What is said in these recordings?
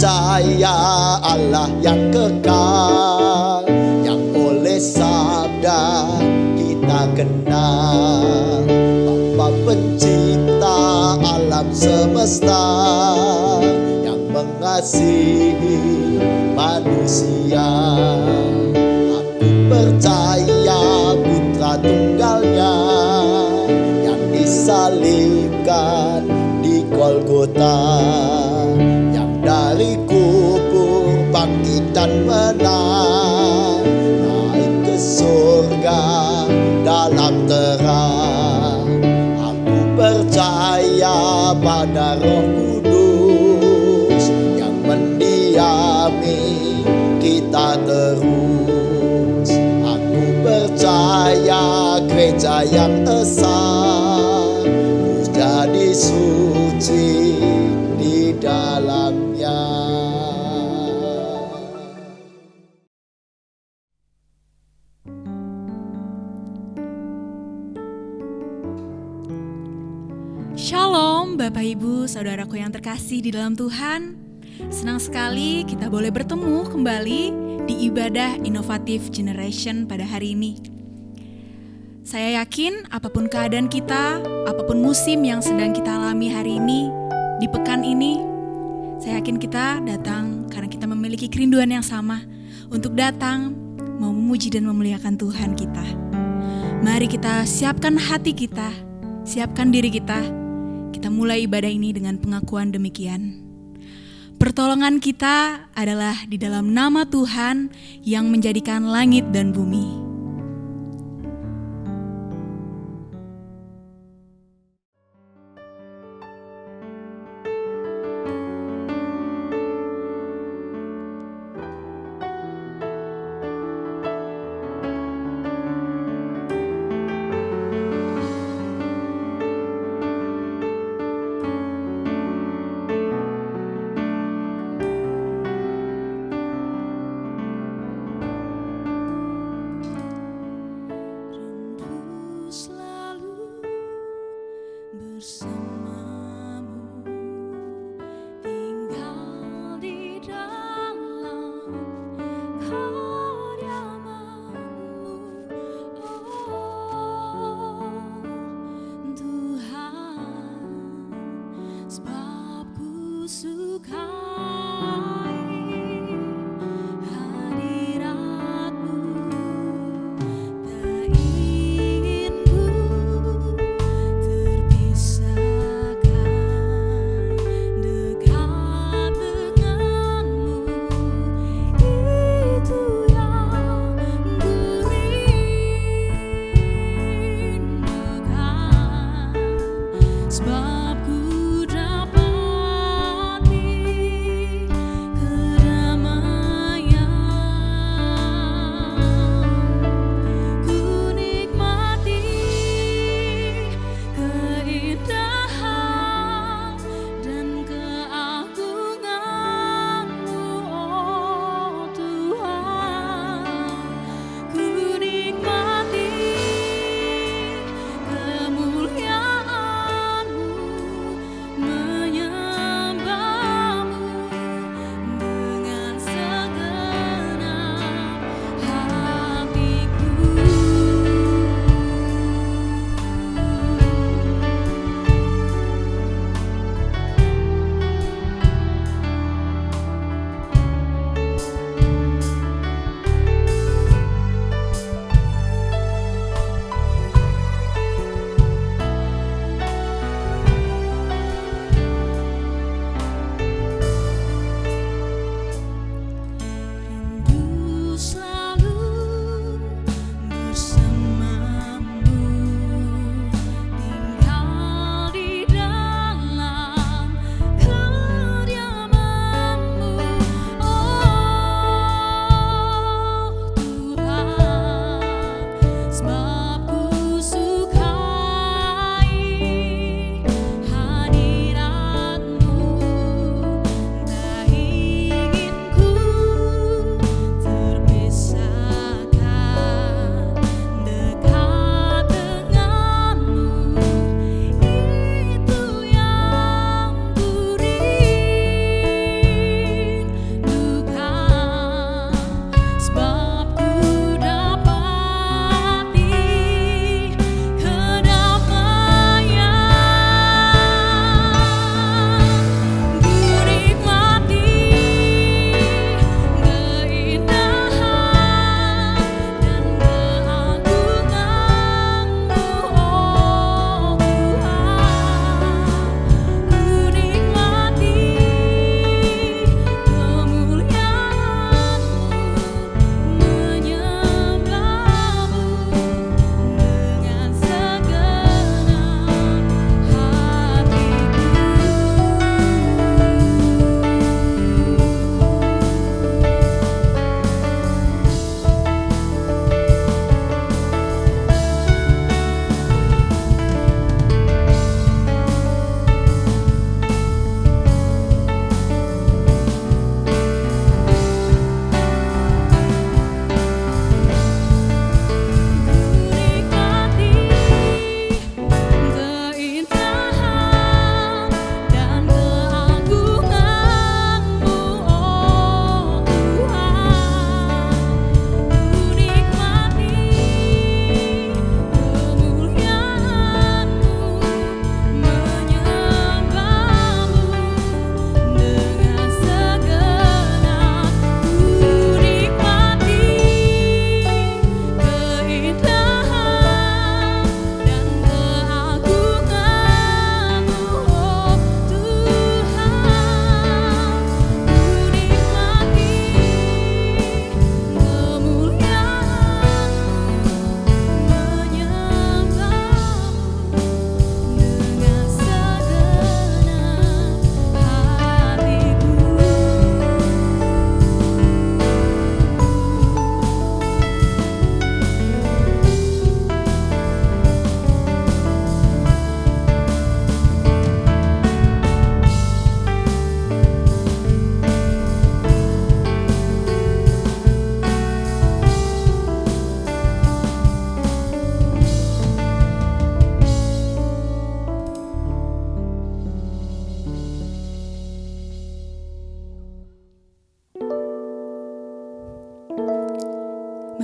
percaya Allah yang kekal, yang oleh sabda kita kenal. Bapa pencipta alam semesta, yang mengasihi manusia. Aku percaya putra tunggalnya yang disalibkan di Golgota, yang dari kubur bangkit dan menang, naik ke surga dalam terang. Aku percaya pada Roh Kudus yang mendiami kita terus. Aku percaya gereja yang esa, ku jadi suci di dalamnya. Shalom Bapak Ibu Saudaraku yang terkasih di dalam Tuhan. Senang sekali kita boleh bertemu kembali di ibadah Inovatif Generation pada hari ini. Saya yakin apapun keadaan kita, apapun musim yang sedang kita alami hari ini, di pekan ini, saya yakin kita datang karena kita memiliki kerinduan yang sama untuk datang mau memuji dan memuliakan Tuhan kita. Mari kita siapkan hati kita, siapkan diri kita. Kita mulai ibadah ini dengan pengakuan demikian. Pertolongan kita adalah di dalam nama Tuhan yang menjadikan langit dan bumi.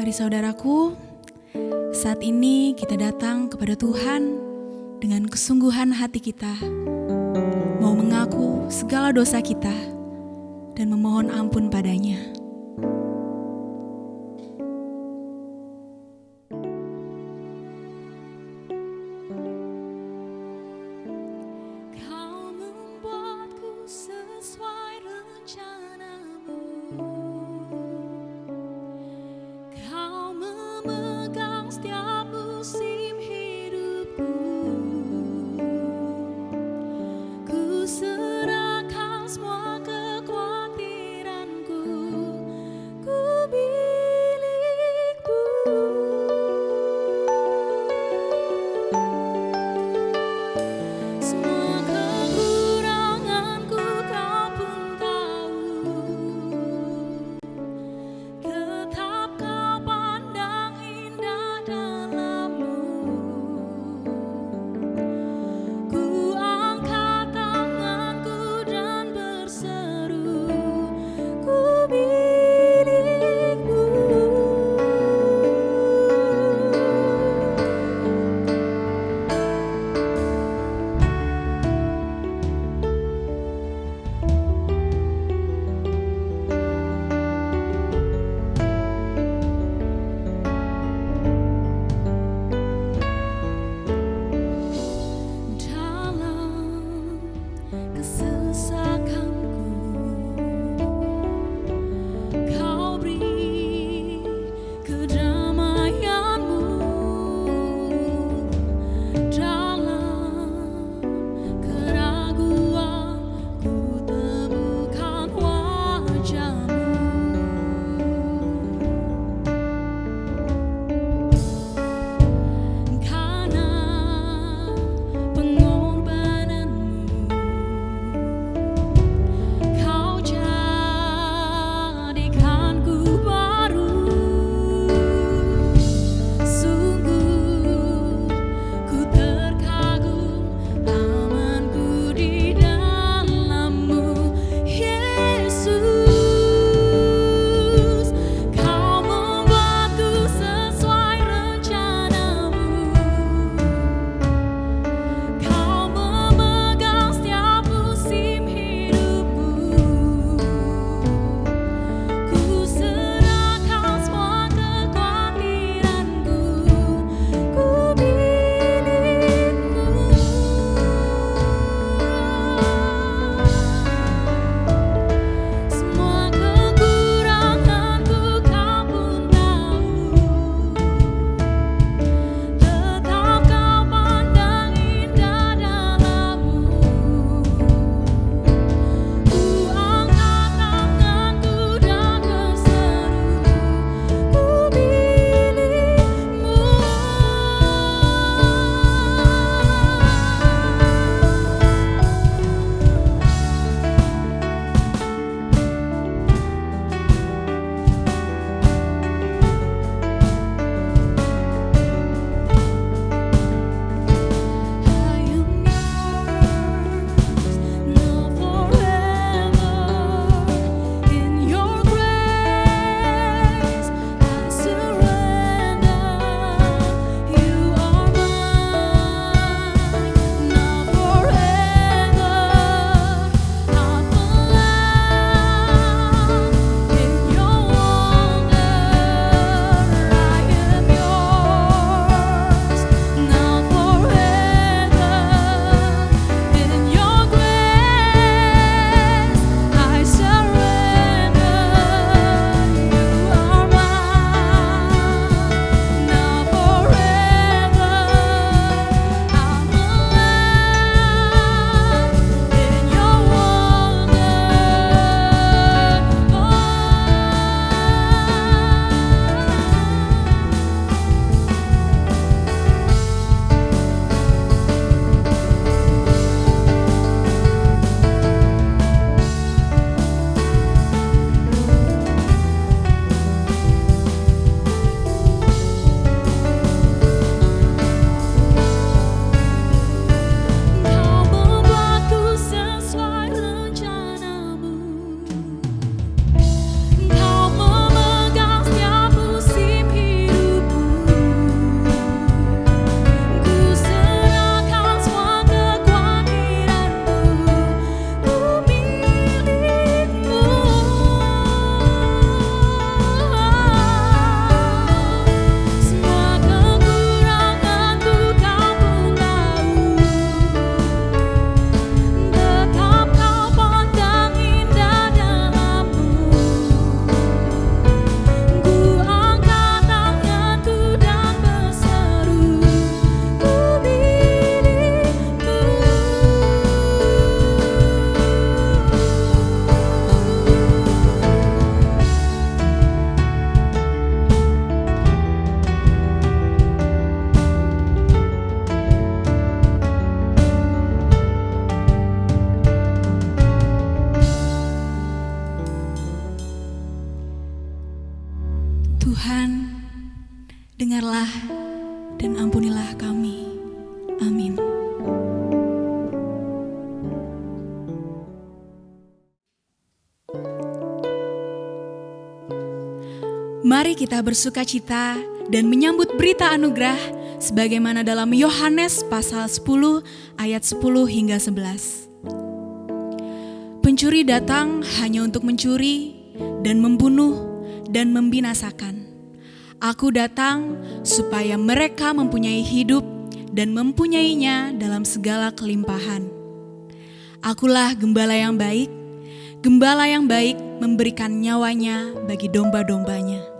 Mari saudaraku, saat ini kita datang kepada Tuhan dengan kesungguhan hati kita, mau mengaku segala dosa kita dan memohon ampun padanya. Kau membuatku sesuai rencanamu. Kau memegang setiap musim hidupku. Ku serahkan semua kekhawatiranku dengarlah dan ampunilah kami. Amin. Mari kita bersukacita dan menyambut berita anugerah sebagaimana dalam Yohanes pasal 10 ayat 10 hingga 11. Pencuri datang hanya untuk mencuri dan membunuh dan membinasakan. Aku datang supaya mereka mempunyai hidup dan mempunyainya dalam segala kelimpahan. Akulah gembala yang baik. Gembala yang baik memberikan nyawanya bagi domba-dombanya.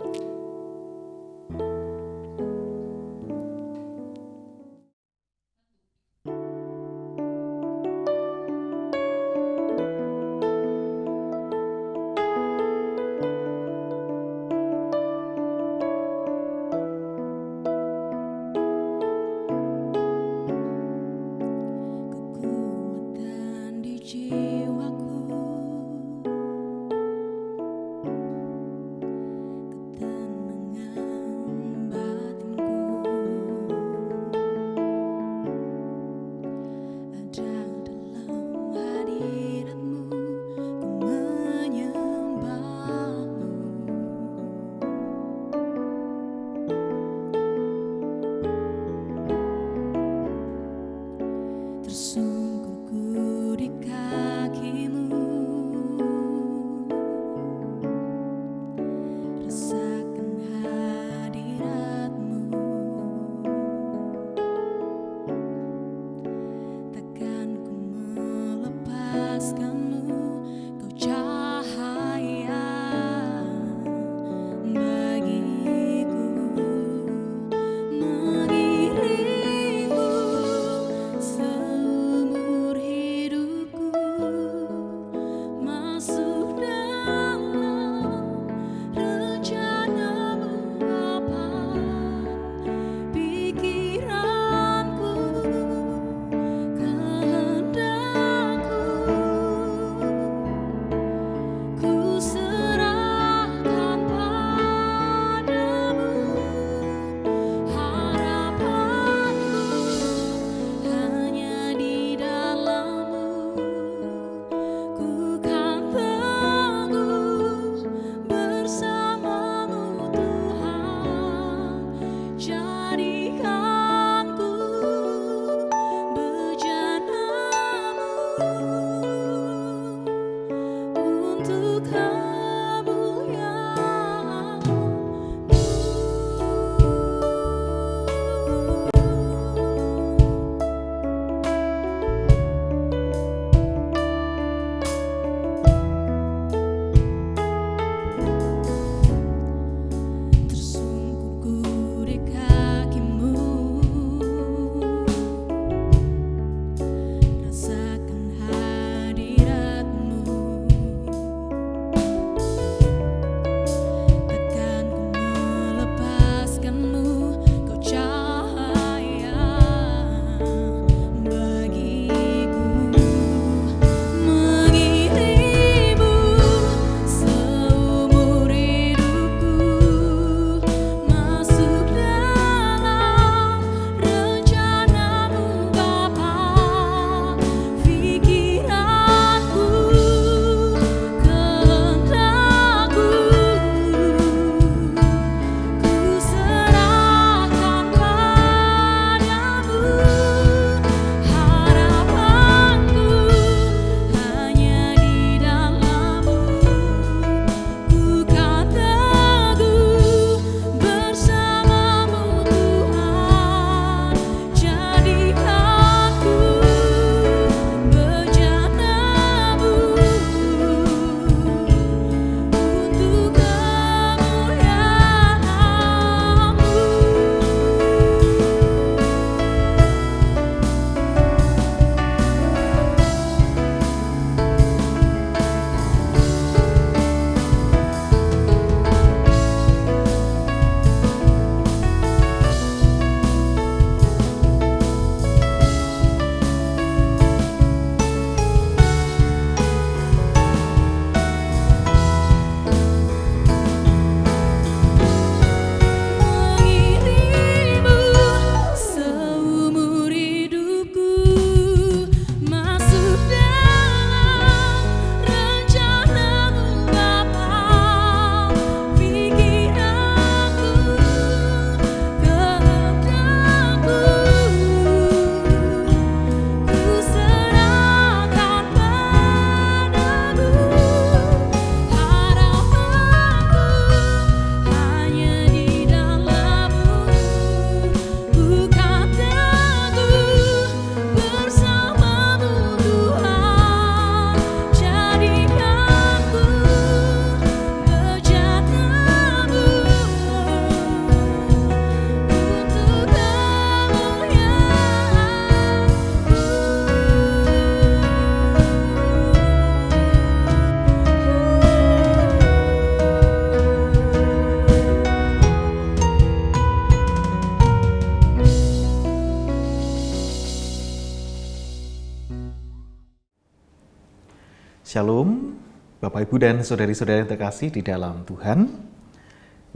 Shalom, Bapak Ibu dan saudari-saudari yang terkasih di dalam Tuhan.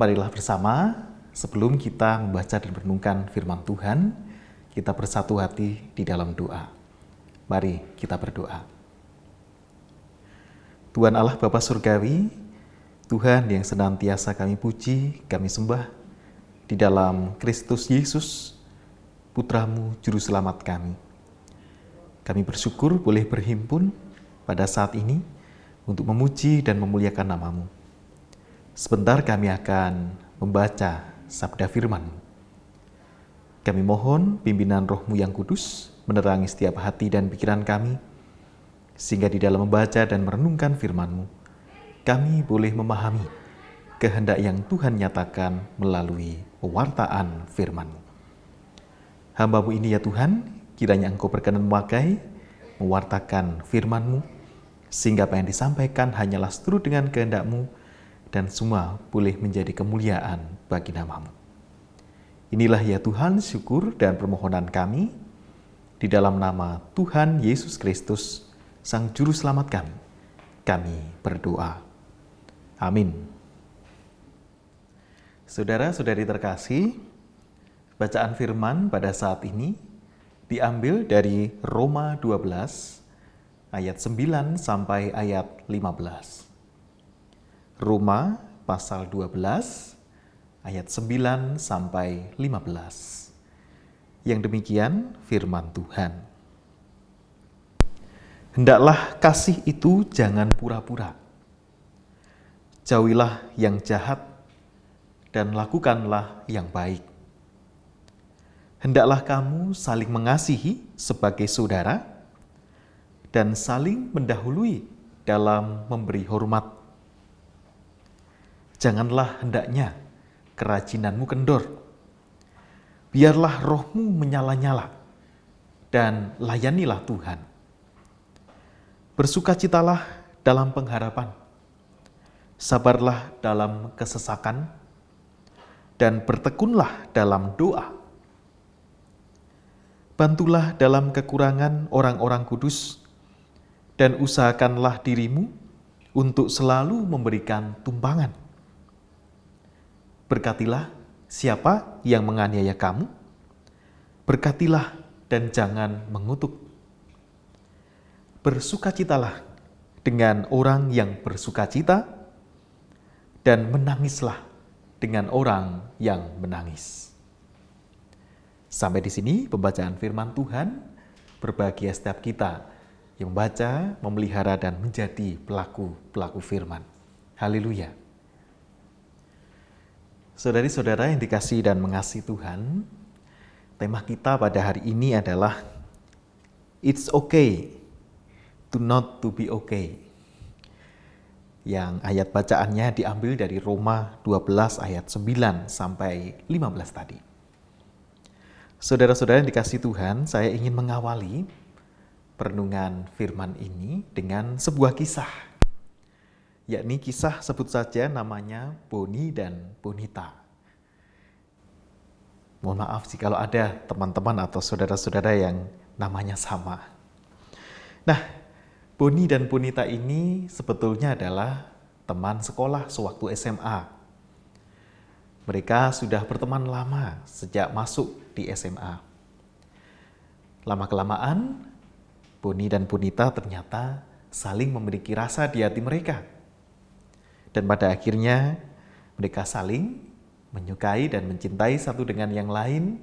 Marilah bersama sebelum kita membaca dan merenungkan firman Tuhan, kita bersatu hati di dalam doa. Mari kita berdoa. Tuhan Allah Bapa Surgawi, Tuhan yang senantiasa kami puji, kami sembah di dalam Kristus Yesus, Putra-Mu, Juru Selamat kami. Kami bersyukur boleh berhimpun pada saat ini untuk memuji dan memuliakan nama-Mu. Sebentar kami akan membaca sabda firman-Mu. Kami mohon pimpinan Roh-Mu yang kudus menerangi setiap hati dan pikiran kami, sehingga di dalam membaca dan merenungkan firman-Mu, kami boleh memahami kehendak yang Tuhan nyatakan melalui pewartaan firman-Mu. Hamba-Mu ini ya Tuhan, kiranya Engkau berkenan memakai, mewartakan firman-Mu, sehingga apa yang disampaikan hanyalah seturut dengan kehendak-Mu dan semua boleh menjadi kemuliaan bagi nama-Mu. Inilah ya Tuhan syukur dan permohonan kami di dalam nama Tuhan Yesus Kristus, Sang Juru Selamat kami. Kami berdoa. Amin. Saudara-saudari terkasih, bacaan firman pada saat ini diambil dari Roma 12 ayat 9 sampai ayat 15. Roma pasal 12 ayat 9 sampai 15. Yang demikian firman Tuhan. Hendaklah kasih itu jangan pura-pura. Jauhilah yang jahat dan lakukanlah yang baik. Hendaklah kamu saling mengasihi sebagai saudara dan saling mendahului dalam memberi hormat. Janganlah hendaknya kerajinanmu kendor. Biarlah rohmu menyala-nyala dan layanilah Tuhan. Bersukacitalah dalam pengharapan. Sabarlah dalam kesesakan dan bertekunlah dalam doa. Bantulah dalam kekurangan orang-orang kudus dan usahakanlah dirimu untuk selalu memberikan tumpangan. Berkatilah siapa yang menganiaya kamu, berkatilah dan jangan mengutuk. Bersukacitalah dengan orang yang bersukacita, dan menangislah dengan orang yang menangis. Sampai di sini pembacaan firman Tuhan. Berbahagia setiap kita yang membaca, memelihara, dan menjadi pelaku firman. Haleluya. Saudari-saudara yang dikasihi dan mengasihi Tuhan, tema kita pada hari ini adalah It's okay to not to be okay. Yang ayat bacaannya diambil dari Roma 12 ayat 9 sampai 15 tadi. Saudara-saudara yang dikasihi Tuhan, saya ingin mengawali perenungan firman ini dengan sebuah kisah, yakni kisah sebut saja namanya Boni dan Bonita. Mohon maaf jika ada teman-teman atau saudara-saudara yang namanya sama. Nah, Boni dan Bonita ini sebetulnya adalah teman sekolah sewaktu SMA. Mereka sudah berteman lama sejak masuk di SMA. Lama-kelamaan, Boni dan Bonita ternyata saling memiliki rasa di hati mereka. Dan pada akhirnya mereka saling menyukai dan mencintai satu dengan yang lain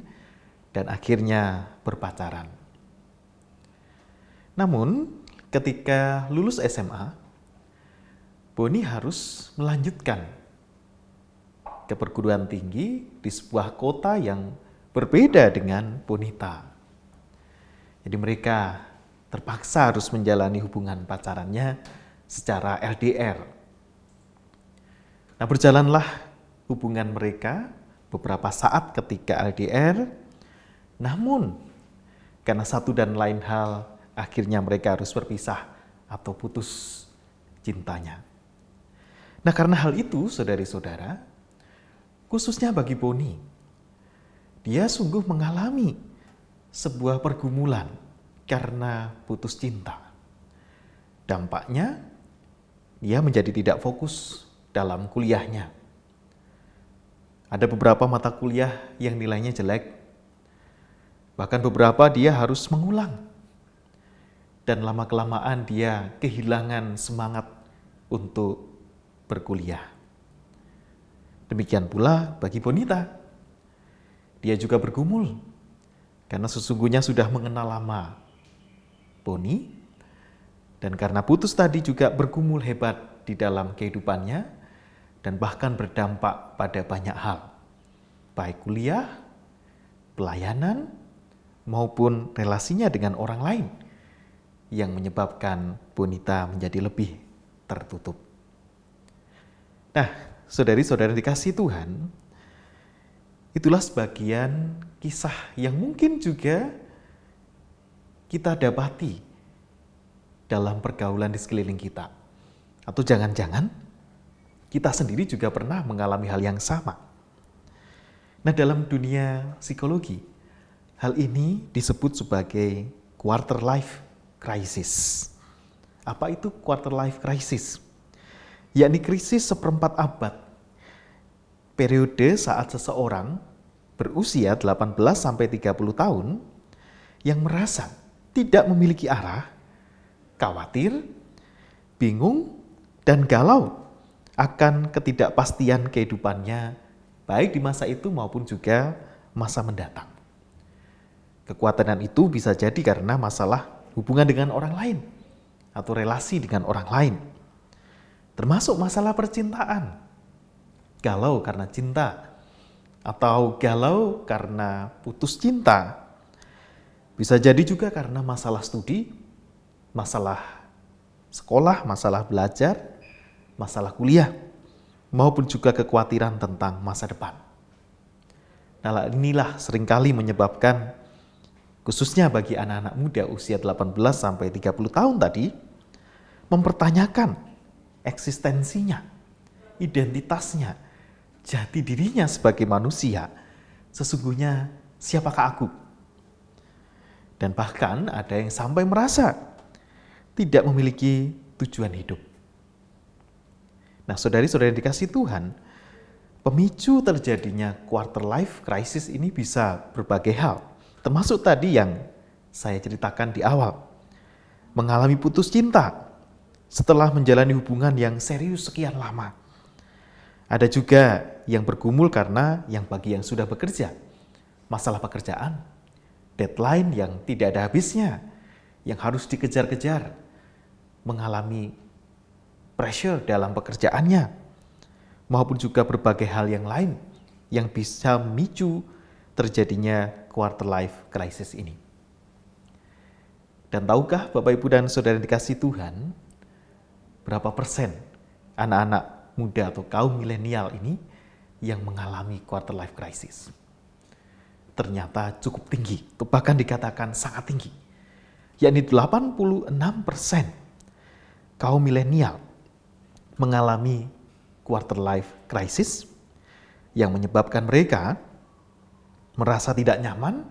dan akhirnya berpacaran. Namun ketika lulus SMA, Boni harus melanjutkan ke perguruan tinggi di sebuah kota yang berbeda dengan Bonita. Jadi mereka terpaksa harus menjalani hubungan pacarannya secara LDR. Nah, berjalanlah hubungan mereka beberapa saat ketika LDR, namun karena satu dan lain hal, akhirnya mereka harus berpisah atau putus cintanya. Nah, karena hal itu, saudari-saudara, khususnya bagi Boni, dia sungguh mengalami sebuah pergumulan karena putus cinta. Dampaknya Ia menjadi tidak fokus dalam kuliahnya. Ada beberapa mata kuliah yang nilainya jelek, bahkan beberapa dia harus mengulang. Dan lama-kelamaan dia kehilangan semangat untuk berkuliah. Demikian pula bagi Bonita. Dia juga bergumul, karena sesungguhnya sudah mengenal lama Boni, dan karena putus tadi juga bergumul hebat di dalam kehidupannya, dan bahkan berdampak pada banyak hal, baik kuliah, pelayanan, maupun relasinya dengan orang lain, yang menyebabkan Bonita menjadi lebih tertutup. Nah, saudari-saudari dikasihi Tuhan, itulah sebagian kisah yang mungkin juga kita dapati dalam pergaulan di sekeliling kita. Atau jangan-jangan kita sendiri juga pernah mengalami hal yang sama. Nah, dalam dunia psikologi, hal ini disebut sebagai quarter life crisis. Apa itu quarter life crisis? Yakni krisis seperempat abad. Periode saat seseorang berusia 18-30 tahun yang merasa tidak memiliki arah, khawatir, bingung, dan galau akan ketidakpastian kehidupannya, baik di masa itu maupun juga masa mendatang. Kekuatan itu bisa jadi karena masalah hubungan dengan orang lain atau relasi dengan orang lain, termasuk masalah percintaan, galau karena cinta, atau galau karena putus cinta. Bisa jadi juga karena masalah studi, masalah sekolah, masalah belajar, masalah kuliah, maupun juga kekhawatiran tentang masa depan. Nah, inilah seringkali menyebabkan, khususnya bagi anak-anak muda usia 18-30 tahun tadi, mempertanyakan eksistensinya, identitasnya, jati dirinya sebagai manusia. Sesungguhnya siapakah aku? Dan bahkan ada yang sampai merasa tidak memiliki tujuan hidup. Nah, saudari-saudari yang dikasihi Tuhan, pemicu terjadinya quarter life crisis ini bisa berbagai hal. Termasuk tadi yang saya ceritakan di awal. Mengalami putus cinta setelah menjalani hubungan yang serius sekian lama. Ada juga yang bergumul karena yang bagi yang sudah bekerja, masalah pekerjaan, deadline yang tidak ada habisnya, yang harus dikejar-kejar, mengalami pressure dalam pekerjaannya, maupun juga berbagai hal yang lain yang bisa memicu terjadinya quarter life crisis ini. Dan tahukah Bapak Ibu dan Saudara dikasihi Tuhan, berapa persen anak-anak muda atau kaum milenial ini yang mengalami quarter life crisis? Ternyata cukup tinggi, bahkan dikatakan sangat tinggi. Yakni 86% kaum milenial mengalami quarter life crisis yang menyebabkan mereka merasa tidak nyaman,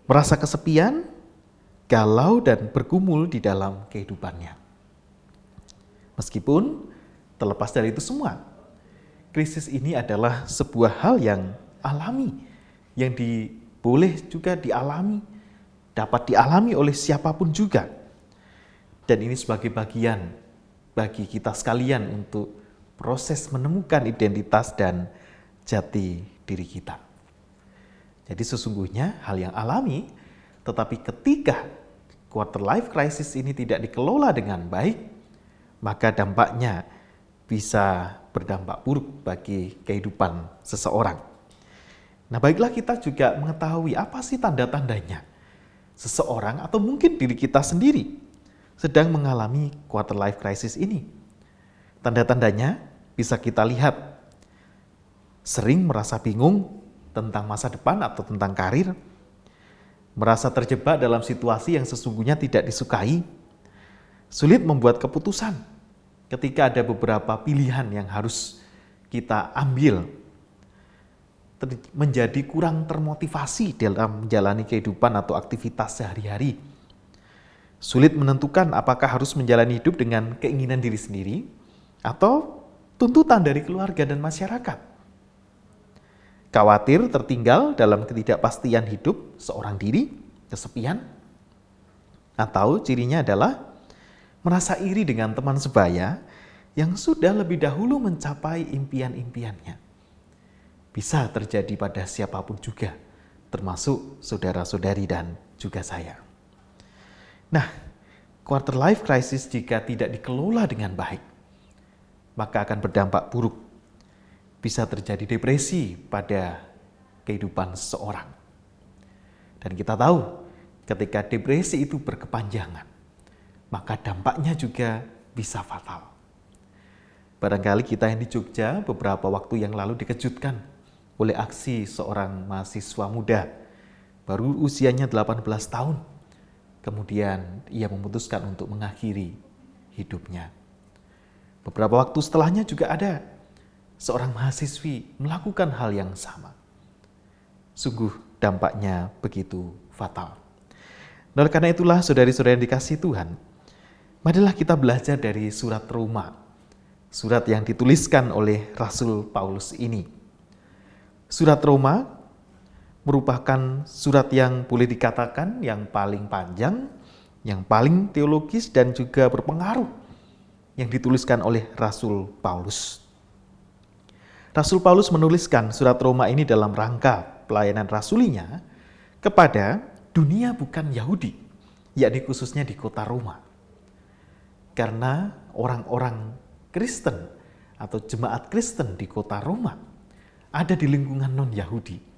merasa kesepian, galau, dan bergumul di dalam kehidupannya. Meskipun terlepas dari itu semua, krisis ini adalah sebuah hal yang alami, yang boleh juga dialami, dapat dialami oleh siapapun juga. Dan ini sebagai bagian bagi kita sekalian untuk proses menemukan identitas dan jati diri kita. Jadi sesungguhnya hal yang alami, tetapi ketika quarter life crisis ini tidak dikelola dengan baik, maka dampaknya bisa berdampak buruk bagi kehidupan seseorang. Nah, baiklah kita juga mengetahui apa sih tanda-tandanya seseorang atau mungkin diri kita sendiri sedang mengalami quarter life crisis ini. Tanda-tandanya bisa kita lihat: sering merasa bingung tentang masa depan atau tentang karir, merasa terjebak dalam situasi yang sesungguhnya tidak disukai, sulit membuat keputusan ketika ada beberapa pilihan yang harus kita ambil, menjadi kurang termotivasi dalam menjalani kehidupan atau aktivitas sehari-hari. Sulit menentukan apakah harus menjalani hidup dengan keinginan diri sendiri atau tuntutan dari keluarga dan masyarakat. Khawatir tertinggal dalam ketidakpastian hidup seorang diri, kesepian, atau cirinya adalah merasa iri dengan teman sebaya yang sudah lebih dahulu mencapai impian-impiannya. Bisa terjadi pada siapapun juga, termasuk saudara-saudari dan juga saya. Nah, quarter life crisis jika tidak dikelola dengan baik, maka akan berdampak buruk. Bisa terjadi depresi pada kehidupan seseorang. Dan kita tahu, ketika depresi itu berkepanjangan, maka dampaknya juga bisa fatal. Barangkali kita yang di Jogja beberapa waktu yang lalu dikejutkan oleh aksi seorang mahasiswa muda, baru usianya 18 tahun. Kemudian ia memutuskan untuk mengakhiri hidupnya. Beberapa waktu setelahnya juga ada seorang mahasiswi melakukan hal yang sama. Sungguh dampaknya begitu fatal. Oleh karena itulah saudari-saudari yang dikasihi Tuhan, marilah kita belajar dari surat Roma. Surat yang dituliskan oleh Rasul Paulus ini. Surat Roma merupakan surat yang boleh dikatakan yang paling panjang, yang paling teologis dan juga berpengaruh yang dituliskan oleh Rasul Paulus. Rasul Paulus menuliskan surat Roma ini dalam rangka pelayanan rasulinya kepada dunia bukan Yahudi, yakni khususnya di kota Roma. Karena orang-orang Kristen atau jemaat Kristen di kota Roma ada di lingkungan non-Yahudi.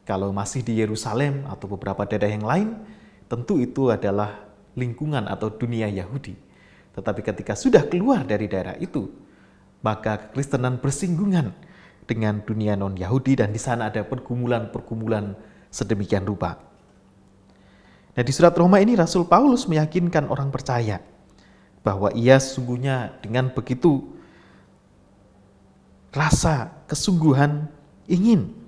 Kalau masih di Yerusalem atau beberapa daerah yang lain, tentu itu adalah lingkungan atau dunia Yahudi. Tetapi ketika sudah keluar dari daerah itu, maka kekristenan bersinggungan dengan dunia non-Yahudi dan di sana ada pergumulan-pergumulan sedemikian rupa. Nah, di surat Roma ini Rasul Paulus meyakinkan orang percaya bahwa ia sesungguhnya dengan begitu rasa kesungguhan ingin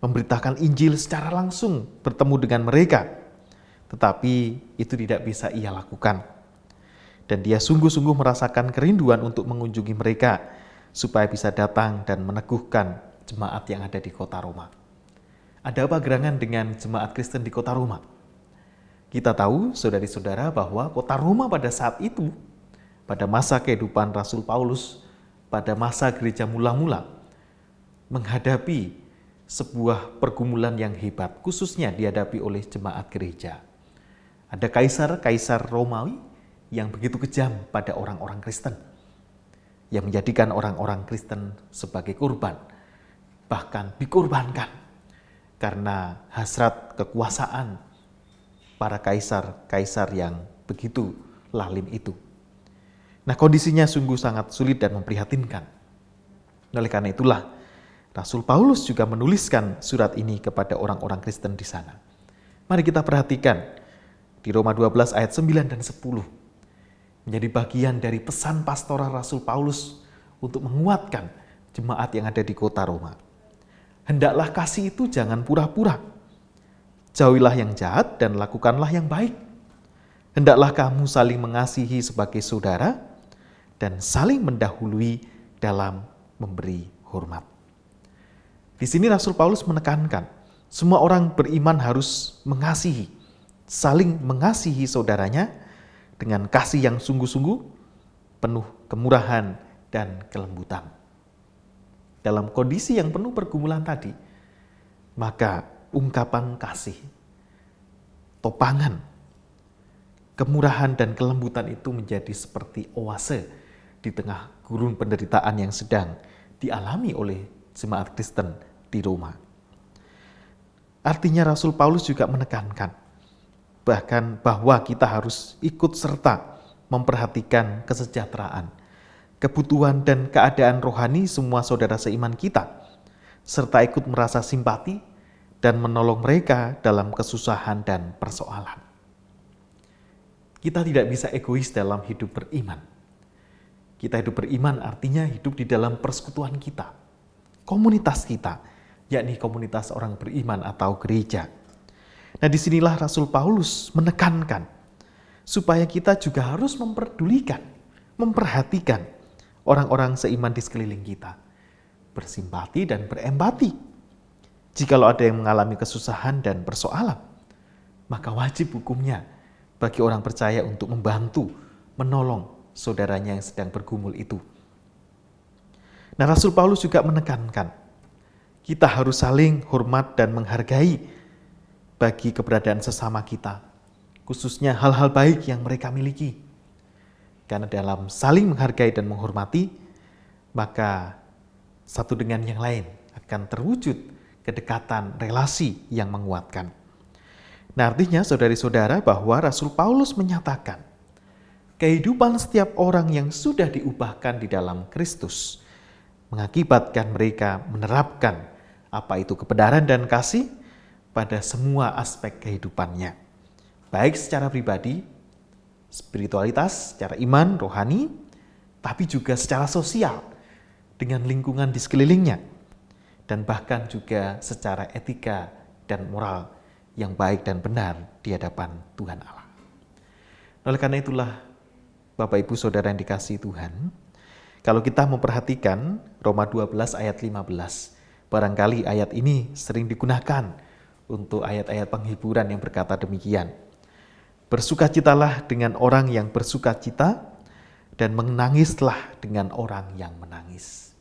memberitakan Injil secara langsung bertemu dengan mereka. Tetapi itu tidak bisa ia lakukan. Dan dia sungguh-sungguh merasakan kerinduan untuk mengunjungi mereka supaya bisa datang dan meneguhkan jemaat yang ada di kota Roma. Ada apa gerangan dengan jemaat Kristen di kota Roma? Kita tahu, saudari-saudara, bahwa kota Roma pada saat itu, pada masa kehidupan Rasul Paulus, pada masa gereja mula-mula, menghadapi sebuah pergumulan yang hebat, khususnya dihadapi oleh jemaat gereja. Ada kaisar Romawi yang begitu kejam pada orang-orang Kristen, yang menjadikan orang-orang Kristen sebagai korban, bahkan dikorbankan karena hasrat kekuasaan para kaisar yang begitu lalim itu. Nah, kondisinya sungguh sangat sulit dan memprihatinkan. Oleh karena itulah, Rasul Paulus juga menuliskan surat ini kepada orang-orang Kristen di sana. Mari kita perhatikan di Roma 12 ayat 9 dan 10. Menjadi bagian dari pesan pastoral Rasul Paulus untuk menguatkan jemaat yang ada di kota Roma. Hendaklah kasih itu jangan pura-pura. Jauhilah yang jahat dan lakukanlah yang baik. Hendaklah kamu saling mengasihi sebagai saudara dan saling mendahului dalam memberi hormat. Di sini Rasul Paulus menekankan, semua orang beriman harus mengasihi, saling mengasihi saudaranya dengan kasih yang sungguh-sungguh, penuh kemurahan dan kelembutan. Dalam kondisi yang penuh pergumulan tadi, maka ungkapan kasih, topangan, kemurahan dan kelembutan itu menjadi seperti oase di tengah gurun penderitaan yang sedang dialami oleh jemaat Kristen di Roma. Artinya Rasul Paulus juga menekankan bahkan bahwa kita harus ikut serta memperhatikan kesejahteraan, kebutuhan dan keadaan rohani semua saudara seiman kita, serta ikut merasa simpati dan menolong mereka dalam kesusahan dan persoalan. Kita tidak bisa egois dalam hidup beriman. Kita hidup beriman artinya hidup di dalam persekutuan kita, komunitas kita, yakni komunitas orang beriman atau gereja. Nah, disinilah Rasul Paulus menekankan supaya kita juga harus memperdulikan, memperhatikan orang-orang seiman di sekeliling kita, bersimpati dan berempati. Jikalau ada yang mengalami kesusahan dan persoalan, maka wajib hukumnya bagi orang percaya untuk membantu, menolong saudaranya yang sedang bergumul itu. Nah, Rasul Paulus juga menekankan, kita harus saling hormat dan menghargai bagi keberadaan sesama kita, khususnya hal-hal baik yang mereka miliki. Karena dalam saling menghargai dan menghormati, maka satu dengan yang lain akan terwujud kedekatan relasi yang menguatkan. Nah, artinya saudari-saudara bahwa Rasul Paulus menyatakan kehidupan setiap orang yang sudah diubahkan di dalam Kristus mengakibatkan mereka menerapkan apa itu kebenaran dan kasih pada semua aspek kehidupannya, baik secara pribadi, spiritualitas, secara iman, rohani, tapi juga secara sosial dengan lingkungan di sekelilingnya, dan bahkan juga secara etika dan moral yang baik dan benar di hadapan Tuhan Allah. Oleh karena itulah, Bapak Ibu Saudara yang dikasihi Tuhan, kalau kita memperhatikan Roma 12 ayat 15, barangkali ayat ini sering digunakan untuk ayat-ayat penghiburan yang berkata demikian. Bersukacitalah dengan orang yang bersukacita dan menangislah dengan orang yang menangis.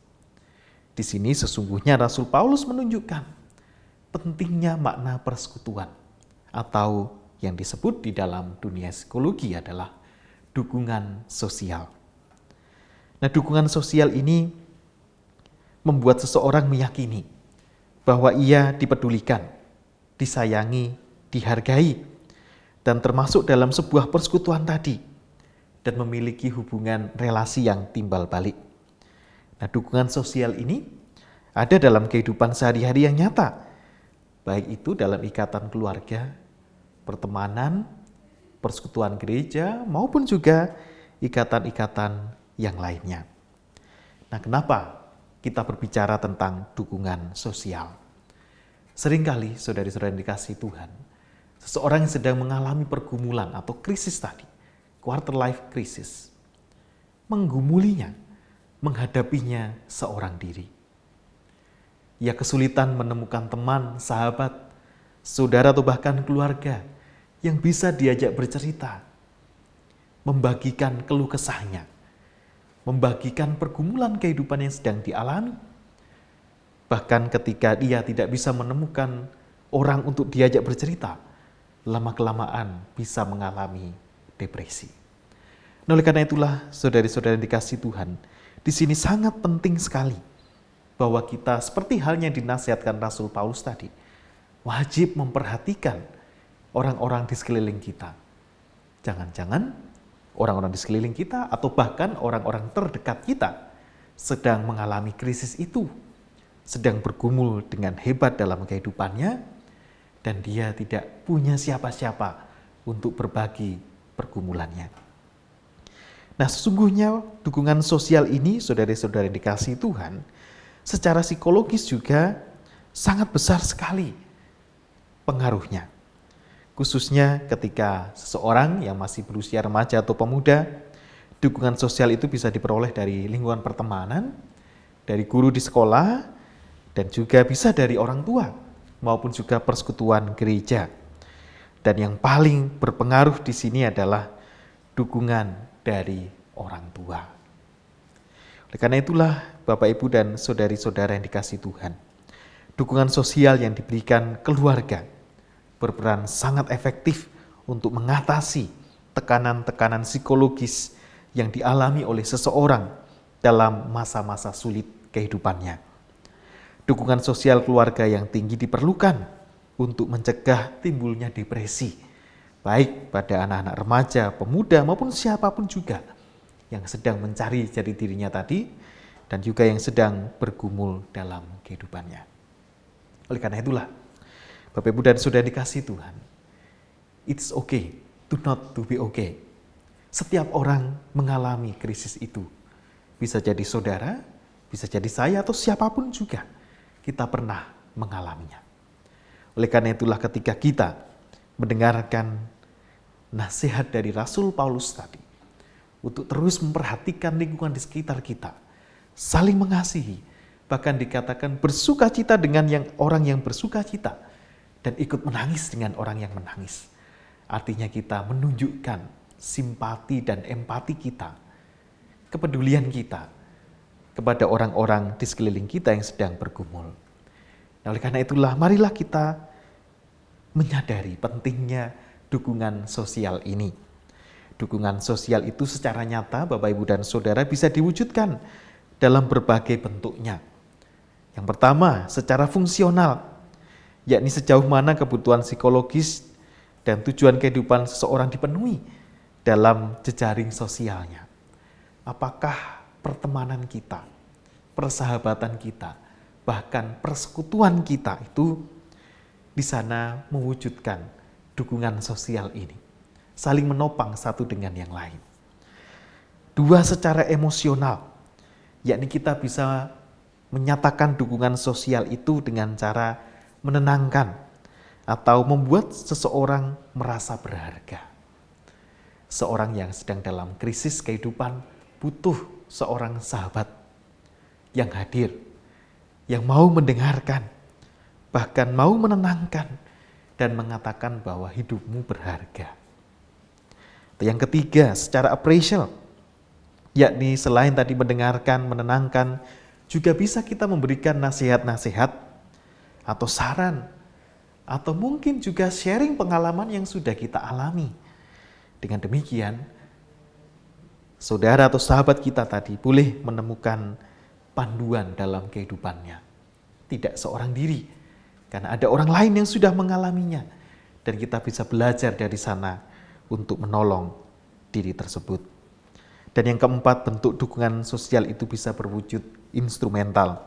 Di sini sesungguhnya Rasul Paulus menunjukkan pentingnya makna persekutuan atau yang disebut di dalam dunia psikologi adalah dukungan sosial. Nah, dukungan sosial ini membuat seseorang meyakini bahwa ia dipedulikan, disayangi, dihargai, dan termasuk dalam sebuah persekutuan tadi, dan memiliki hubungan relasi yang timbal balik. Nah, dukungan sosial ini ada dalam kehidupan sehari-hari yang nyata, baik itu dalam ikatan keluarga, pertemanan, persekutuan gereja, maupun juga ikatan-ikatan yang lainnya. Nah, kenapa kita berbicara tentang dukungan sosial? Seringkali saudari-saudari yang dikasihi Tuhan, seseorang yang sedang mengalami pergumulan atau krisis tadi, quarter life crisis, menggumulinya, menghadapinya seorang diri. Ia kesulitan menemukan teman, sahabat, saudara atau bahkan keluarga yang bisa diajak bercerita, membagikan keluh kesahnya, membagikan pergumulan kehidupan yang sedang dialami. Bahkan ketika dia tidak bisa menemukan orang untuk diajak bercerita, lama-kelamaan bisa mengalami depresi. Nah, oleh karena itulah saudari-saudari yang dikasihi Tuhan, di sini sangat penting sekali bahwa kita seperti halnya dinasihatkan Rasul Paulus tadi, wajib memperhatikan orang-orang di sekeliling kita. Jangan-jangan orang-orang di sekeliling kita atau bahkan orang-orang terdekat kita sedang mengalami krisis itu, sedang bergumul dengan hebat dalam kehidupannya, dan dia tidak punya siapa-siapa untuk berbagi pergumulannya. Nah, sesungguhnya dukungan sosial ini, saudara-saudara yang dikasihi Tuhan, secara psikologis juga sangat besar sekali pengaruhnya. Khususnya ketika seseorang yang masih berusia remaja atau pemuda, dukungan sosial itu bisa diperoleh dari lingkungan pertemanan, dari guru di sekolah, dan juga bisa dari orang tua, maupun juga persekutuan gereja. Dan yang paling berpengaruh di sini adalah dukungan dari orang tua. Oleh karena itulah, Bapak, Ibu, dan saudari-saudara yang dikasihi Tuhan, dukungan sosial yang diberikan keluarga berperan sangat efektif untuk mengatasi tekanan-tekanan psikologis yang dialami oleh seseorang dalam masa-masa sulit kehidupannya. Dukungan sosial keluarga yang tinggi diperlukan untuk mencegah timbulnya depresi, baik pada anak-anak remaja, pemuda, maupun siapapun juga yang sedang mencari jati dirinya tadi, dan juga yang sedang bergumul dalam kehidupannya. Oleh karena itulah, Bapak, Ibu, dan saudara dikasihi Tuhan, it's okay to not to be okay. Setiap orang mengalami krisis itu. Bisa jadi saudara, bisa jadi saya, atau siapapun juga kita pernah mengalaminya. Oleh karena itulah ketika kita mendengarkan nasihat dari Rasul Paulus tadi untuk terus memperhatikan lingkungan di sekitar kita, saling mengasihi, bahkan dikatakan bersukacita dengan orang yang bersukacita dan ikut menangis dengan orang yang menangis. Artinya kita menunjukkan simpati dan empati kita, kepedulian kita kepada orang-orang di sekeliling kita yang sedang bergumul. Nah, oleh karena itulah marilah kita menyadari pentingnya dukungan sosial ini. Dukungan sosial itu secara nyata Bapak Ibu dan Saudara bisa diwujudkan dalam berbagai bentuknya. Yang pertama, secara fungsional, yakni sejauh mana kebutuhan psikologis dan tujuan kehidupan seseorang dipenuhi dalam jejaring sosialnya. Apakah pertemanan kita, persahabatan kita, bahkan persekutuan kita itu di sana mewujudkan dukungan sosial ini, saling menopang satu dengan yang lain. Dua, secara emosional, yakni kita bisa menyatakan dukungan sosial itu dengan cara menenangkan atau membuat seseorang merasa berharga. Seorang yang sedang dalam krisis kehidupan butuh seorang sahabat yang hadir, yang mau mendengarkan, bahkan mau menenangkan dan mengatakan bahwa hidupmu berharga. Yang ketiga, secara appraisal, yakni selain tadi mendengarkan, menenangkan, juga bisa kita memberikan nasihat-nasihat atau saran, atau mungkin juga sharing pengalaman yang sudah kita alami. Dengan demikian, saudara atau sahabat kita tadi boleh menemukan panduan dalam kehidupannya. Tidak seorang diri, karena ada orang lain yang sudah mengalaminya. Dan kita bisa belajar dari sana untuk menolong diri tersebut. Dan yang keempat, bentuk dukungan sosial itu bisa berwujud instrumental.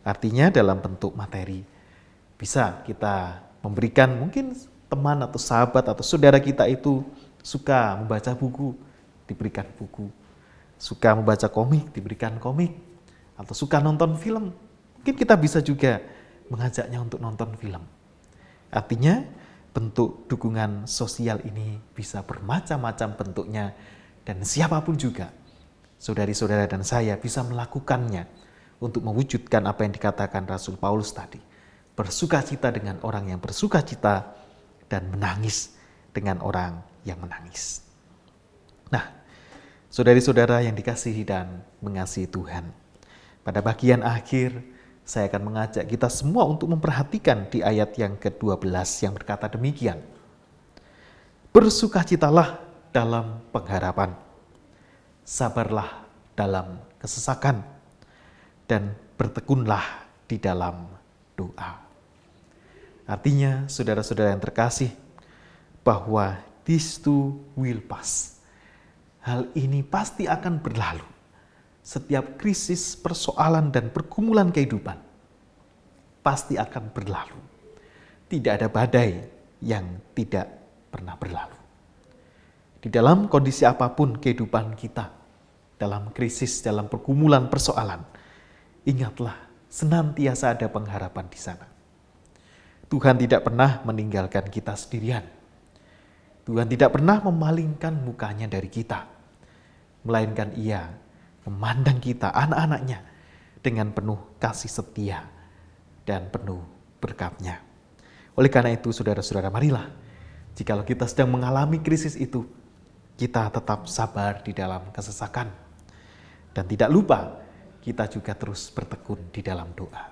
Artinya dalam bentuk materi. Bisa kita memberikan, mungkin teman atau sahabat atau saudara kita itu suka membaca buku, diberikan buku. Suka membaca komik, diberikan komik. Atau suka nonton film, mungkin kita bisa juga mengajaknya untuk nonton film. Artinya bentuk dukungan sosial ini bisa bermacam-macam bentuknya. Dan siapapun juga, saudari-saudara dan saya bisa melakukannya untuk mewujudkan apa yang dikatakan Rasul Paulus tadi. Bersukacita dengan orang yang bersukacita dan menangis dengan orang yang menangis. Nah, saudari-saudara yang dikasihi dan mengasihi Tuhan, pada bagian akhir saya akan mengajak kita semua untuk memperhatikan di ayat yang ke-12 yang berkata demikian. Bersukacitalah dalam pengharapan, sabarlah dalam kesesakan, dan bertekunlah di dalam doa. Artinya, saudara-saudara yang terkasih, bahwa this too will pass. Hal ini pasti akan berlalu. Setiap krisis, persoalan, dan pergumulan kehidupan pasti akan berlalu. Tidak ada badai yang tidak pernah berlalu. Di dalam kondisi apapun kehidupan kita, dalam krisis, dalam pergumulan persoalan, ingatlah senantiasa ada pengharapan di sana. Tuhan tidak pernah meninggalkan kita sendirian. Tuhan tidak pernah memalingkan mukanya dari kita, melainkan Ia memandang kita, anak-anaknya, dengan penuh kasih setia dan penuh berkat-Nya. Oleh karena itu, saudara-saudara, marilah, jikalau kita sedang mengalami krisis itu, kita tetap sabar di dalam kesesakan. Dan tidak lupa, kita juga terus bertekun di dalam doa.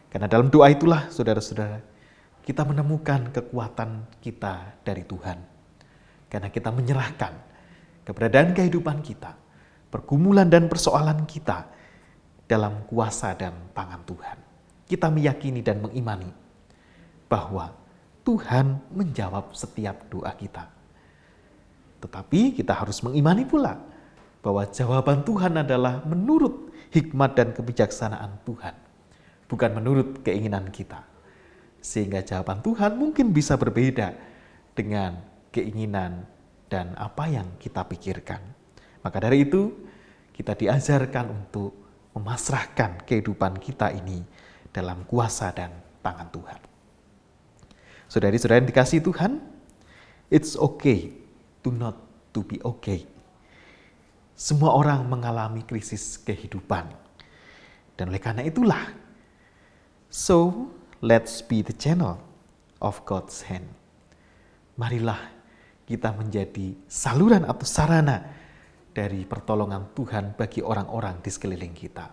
Karena dalam doa itulah, saudara-saudara, kita menemukan kekuatan kita dari Tuhan. Karena kita menyerahkan keberadaan kehidupan kita, pergumulan dan persoalan kita dalam kuasa dan tangan Tuhan. Kita meyakini dan mengimani bahwa Tuhan menjawab setiap doa kita. Tetapi kita harus mengimani pula bahwa jawaban Tuhan adalah menurut hikmat dan kebijaksanaan Tuhan, bukan menurut keinginan kita. Sehingga jawaban Tuhan mungkin bisa berbeda dengan keinginan dan apa yang kita pikirkan. Maka dari itu, kita diajarkan untuk memasrahkan kehidupan kita ini dalam kuasa dan tangan Tuhan. Saudari-saudari yang dikasihi Tuhan, It's okay to not to be okay. Semua orang mengalami krisis kehidupan. Dan oleh karena itulah, so let's be the channel of God's hand. Marilah kita menjadi saluran atau sarana dari pertolongan Tuhan bagi orang-orang di sekeliling kita.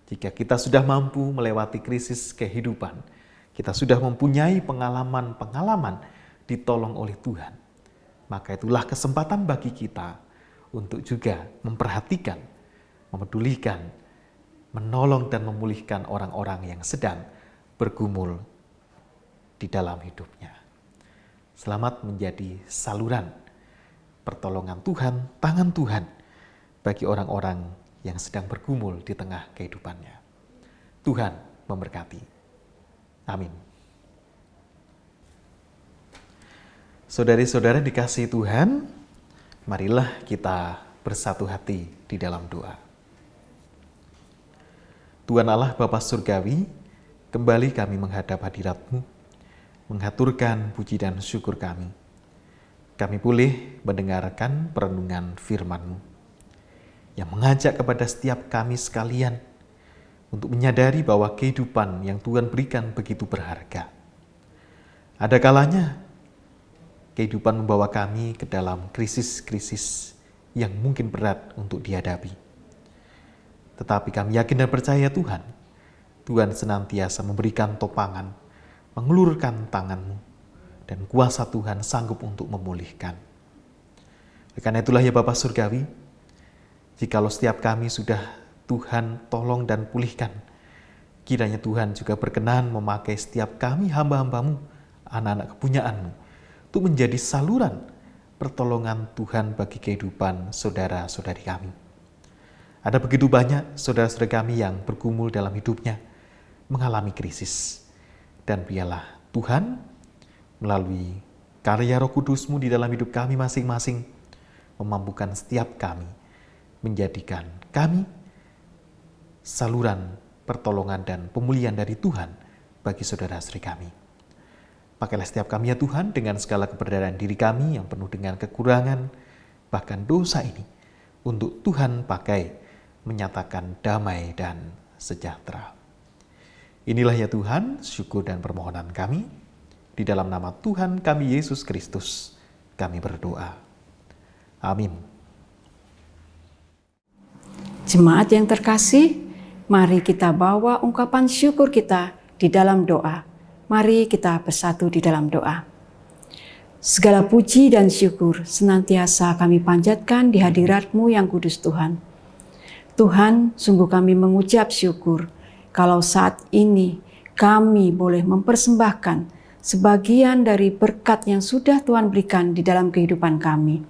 Jika kita sudah mampu melewati krisis kehidupan, kita sudah mempunyai pengalaman-pengalaman ditolong oleh Tuhan, maka itulah kesempatan bagi kita untuk juga memperhatikan, memedulikan, menolong dan memulihkan orang-orang yang sedang bergumul di dalam hidupnya. Selamat menjadi saluran pertolongan Tuhan, tangan Tuhan bagi orang-orang yang sedang bergumul di tengah kehidupannya. Tuhan memberkati. Amin. Saudari-saudara dikasihi Tuhan, marilah kita bersatu hati di dalam doa. Tuhan Allah Bapa Surgawi, kembali kami menghadap hadirat-Mu, mengaturkan puji dan syukur kami. Kami boleh mendengarkan perenungan firman-Mu yang mengajak kepada setiap kami sekalian untuk menyadari bahwa kehidupan yang Tuhan berikan begitu berharga. Ada kalanya kehidupan membawa kami ke dalam krisis-krisis yang mungkin berat untuk dihadapi. Tetapi kami yakin dan percaya Tuhan senantiasa memberikan topangan, mengulurkan tangan-Mu, dan kuasa Tuhan sanggup untuk memulihkan. Karena itulah ya Bapa Surgawi, jikalau setiap kami sudah Tuhan tolong dan pulihkan, kiranya Tuhan juga berkenan memakai setiap kami hamba-hamba-Mu, anak-anak kepunyaan-Mu, untuk menjadi saluran pertolongan Tuhan bagi kehidupan saudara-saudari kami. Ada begitu banyak saudara-saudara kami yang bergumul dalam hidupnya, mengalami krisis. Dan biarlah Tuhan melalui karya Roh Kudus-Mu di dalam hidup kami masing-masing, memampukan setiap kami, menjadikan kami saluran pertolongan dan pemulihan dari Tuhan bagi saudara-saudari kami. Pakailah setiap kami ya Tuhan dengan segala keberadaan diri kami yang penuh dengan kekurangan, bahkan dosa ini, untuk Tuhan pakai menyatakan damai dan sejahtera. Inilah ya Tuhan, syukur dan permohonan kami. Di dalam nama Tuhan kami Yesus Kristus, kami berdoa. Amin. Jemaat yang terkasih, mari kita bawa ungkapan syukur kita di dalam doa. Mari kita bersatu di dalam doa. Segala puji dan syukur senantiasa kami panjatkan di hadirat-Mu yang kudus Tuhan. Tuhan, sungguh kami mengucap syukur kalau saat ini kami boleh mempersembahkan sebagian dari berkat yang sudah Tuhan berikan di dalam kehidupan kami.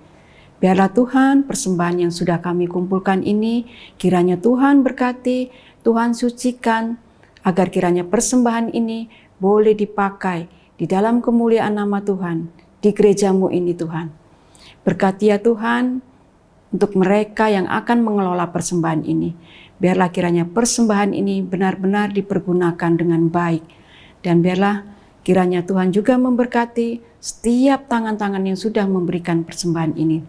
Biarlah Tuhan persembahan yang sudah kami kumpulkan ini, kiranya Tuhan berkati, Tuhan sucikan, agar kiranya persembahan ini boleh dipakai di dalam kemuliaan nama Tuhan, di gereja-Mu ini Tuhan. Berkati ya Tuhan, untuk mereka yang akan mengelola persembahan ini. Biarlah kiranya persembahan ini benar-benar dipergunakan dengan baik. Dan biarlah kiranya Tuhan juga memberkati setiap tangan-tangan yang sudah memberikan persembahan ini.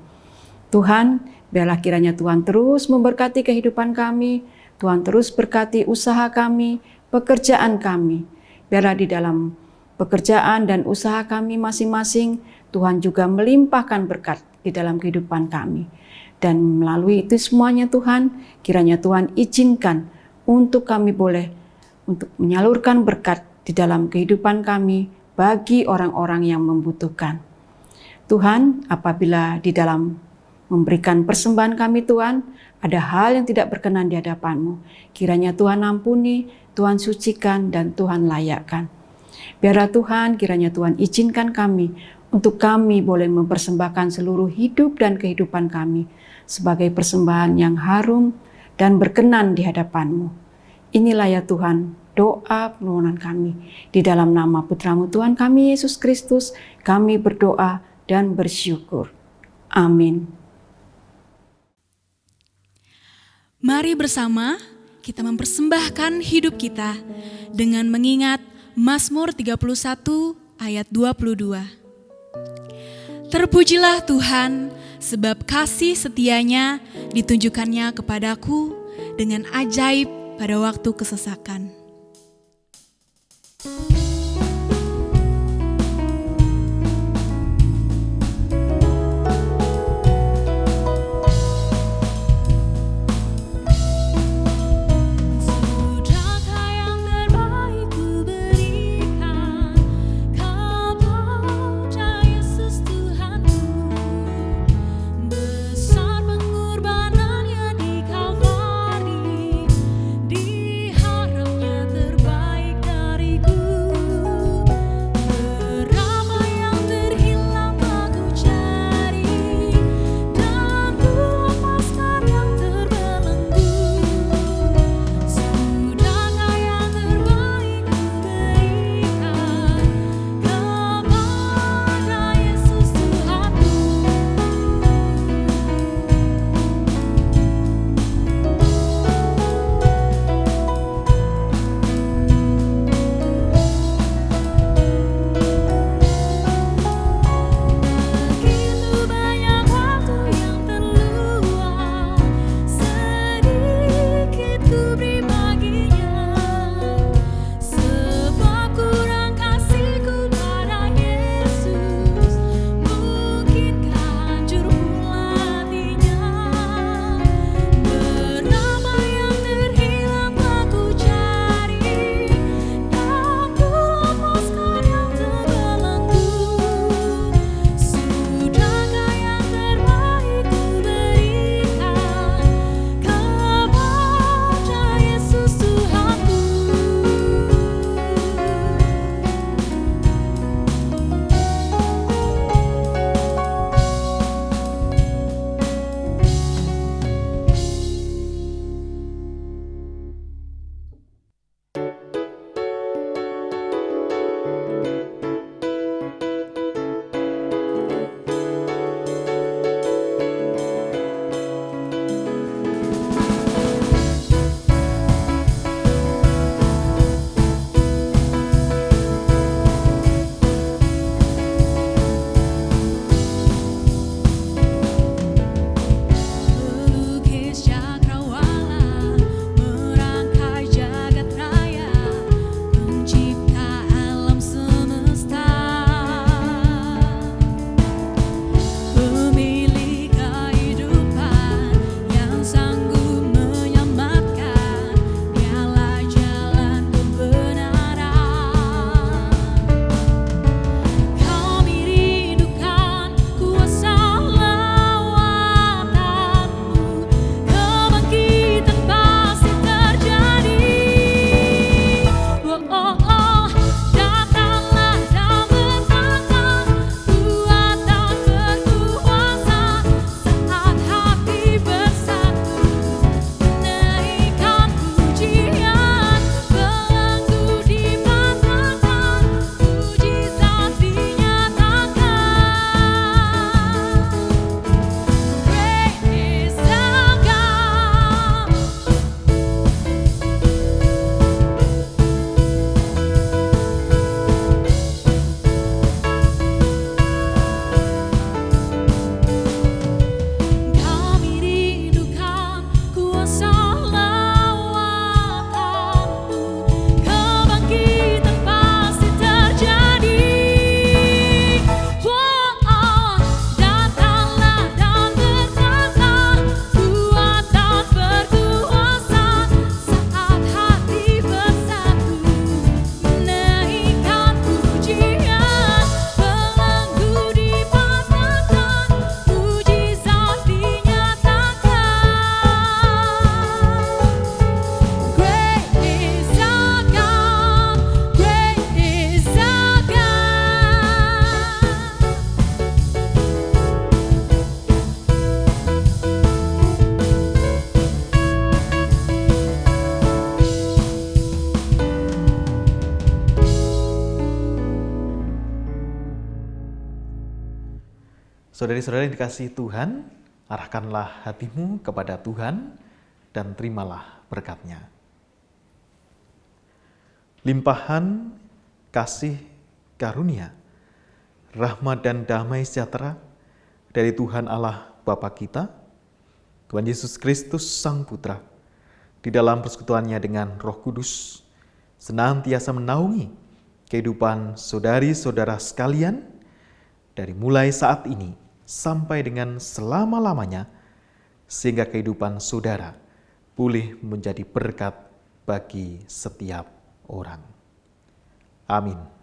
Tuhan, biarlah kiranya Tuhan terus memberkati kehidupan kami. Tuhan terus berkati usaha kami, pekerjaan kami. Biarlah di dalam pekerjaan dan usaha kami masing-masing, Tuhan juga melimpahkan berkat di dalam kehidupan kami. Dan melalui itu semuanya Tuhan, kiranya Tuhan izinkan untuk kami boleh untuk menyalurkan berkat di dalam kehidupan kami bagi orang-orang yang membutuhkan. Tuhan, apabila di dalam memberikan persembahan kami Tuhan, ada hal yang tidak berkenan di hadapan-Mu, kiranya Tuhan ampuni, Tuhan sucikan, dan Tuhan layakkan. Biarlah Tuhan, kiranya Tuhan izinkan kami untuk kami boleh mempersembahkan seluruh hidup dan kehidupan kami sebagai persembahan yang harum dan berkenan di hadapan-Mu. Inilah ya Tuhan, doa permohonan kami. Di dalam nama Putra-Mu Tuhan kami, Yesus Kristus, kami berdoa dan bersyukur. Amin. Mari bersama kita mempersembahkan hidup kita dengan mengingat Mazmur 31 ayat 22. Terpujilah Tuhan, sebab kasih setianya ditunjukkannya kepadaku dengan ajaib pada waktu kesesakan. Saudari-saudari yang dikasihi Tuhan, arahkanlah hatimu kepada Tuhan dan terimalah berkat-Nya. Limpahan kasih karunia, rahmat dan damai sejahtera dari Tuhan Allah Bapa kita, Tuhan Yesus Kristus Sang Putra, di dalam persekutuannya dengan Roh Kudus, senantiasa menaungi kehidupan saudari-saudara sekalian, dari mulai saat ini sampai dengan selama-lamanya, sehingga kehidupan saudara boleh menjadi berkat bagi setiap orang. Amin.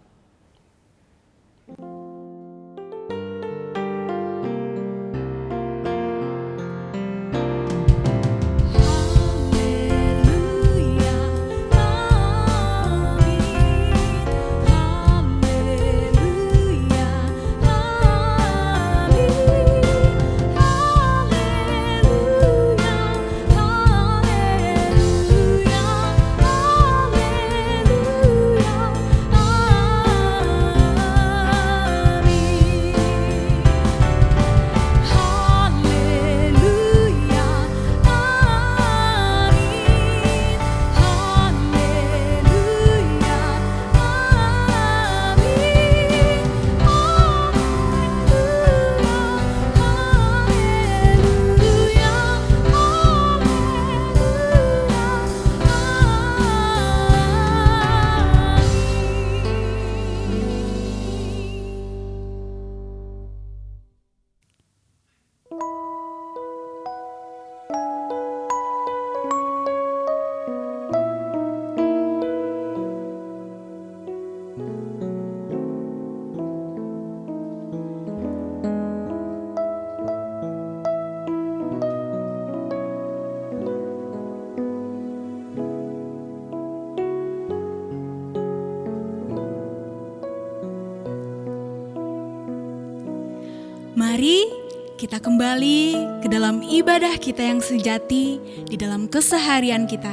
Mari kita kembali ke dalam ibadah kita yang sejati di dalam keseharian kita.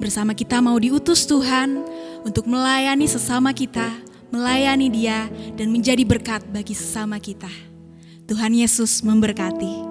Bersama kita mau diutus Tuhan untuk melayani sesama kita, melayani Dia dan menjadi berkat bagi sesama kita. Tuhan Yesus memberkati.